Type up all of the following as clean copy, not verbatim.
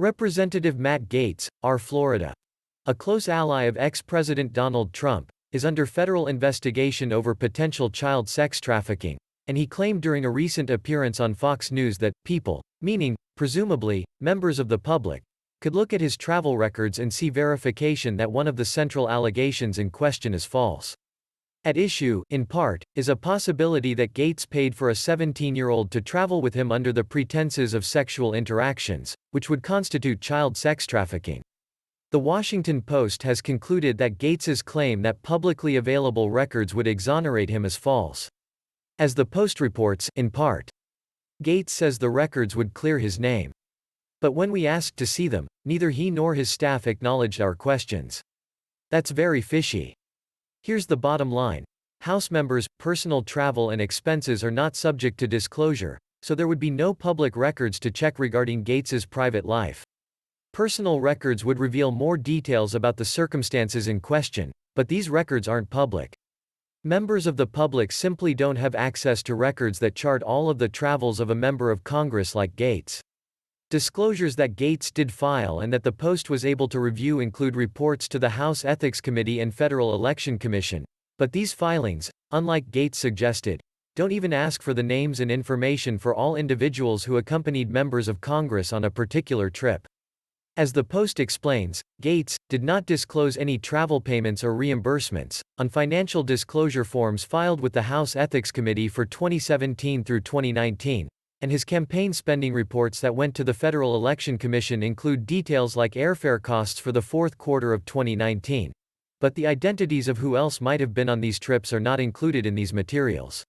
Representative Matt Gaetz, R. Florida, a close ally of ex-President Donald Trump, is under federal investigation over potential child sex trafficking, and he claimed during a recent appearance on Fox News that people, meaning, presumably, members of the public, could look at his travel records and see verification that one of the central allegations in question is false. At issue, in part, is a possibility that Gaetz paid for a 17-year-old to travel with him under the pretenses of sexual interactions, which would constitute child sex trafficking. The Washington Post has concluded that Gaetz's claim that publicly available records would exonerate him is false. As the Post reports, in part, Gaetz says the records would clear his name. But when we asked to see them, neither he nor his staff acknowledged our questions. That's very fishy. Here's the bottom line. House members' personal travel and expenses are not subject to disclosure, so there would be no public records to check regarding Gaetz's private life. Personal records would reveal more details about the circumstances in question, but these records aren't public. Members of the public simply don't have access to records that chart all of the travels of a member of Congress like Gaetz. Disclosures that Gaetz did file and that the Post was able to review include reports to the House Ethics Committee and Federal Election Commission, but these filings, unlike Gaetz suggested, don't even ask for the names and information for all individuals who accompanied members of Congress on a particular trip. As the Post explains, Gaetz did not disclose any travel payments or reimbursements on financial disclosure forms filed with the House Ethics Committee for 2017 through 2019. And his campaign spending reports that went to the Federal Election Commission include details like airfare costs for the fourth quarter of 2019. But the identities of who else might have been on these trips are not included in these materials.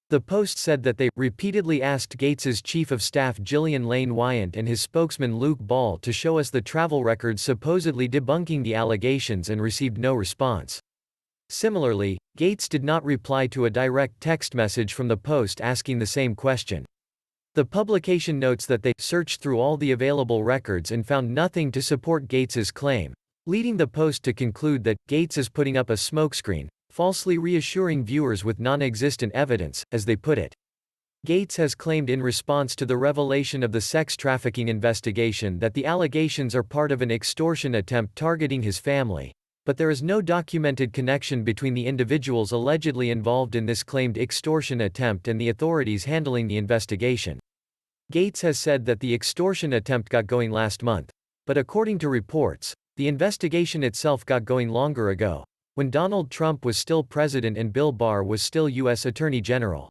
The Post said that they repeatedly asked Gaetz's chief of staff Gillian Lane Wyant and his spokesman Luke Ball to show us the travel records supposedly debunking the allegations and received no response. Similarly, Gaetz did not reply to a direct text message from the Post asking the same question. The publication notes that they searched through all the available records and found nothing to support Gaetz's claim, leading the Post to conclude that Gaetz is putting up a smokescreen, falsely reassuring viewers with non-existent evidence, as they put it. Gaetz has claimed in response to the revelation of the sex trafficking investigation that the allegations are part of an extortion attempt targeting his family, but there is no documented connection between the individuals allegedly involved in this claimed extortion attempt and the authorities handling the investigation. Gaetz has said that the extortion attempt got going last month, but according to reports, the investigation itself got going longer ago, when Donald Trump was still president and Bill Barr was still U.S. Attorney General.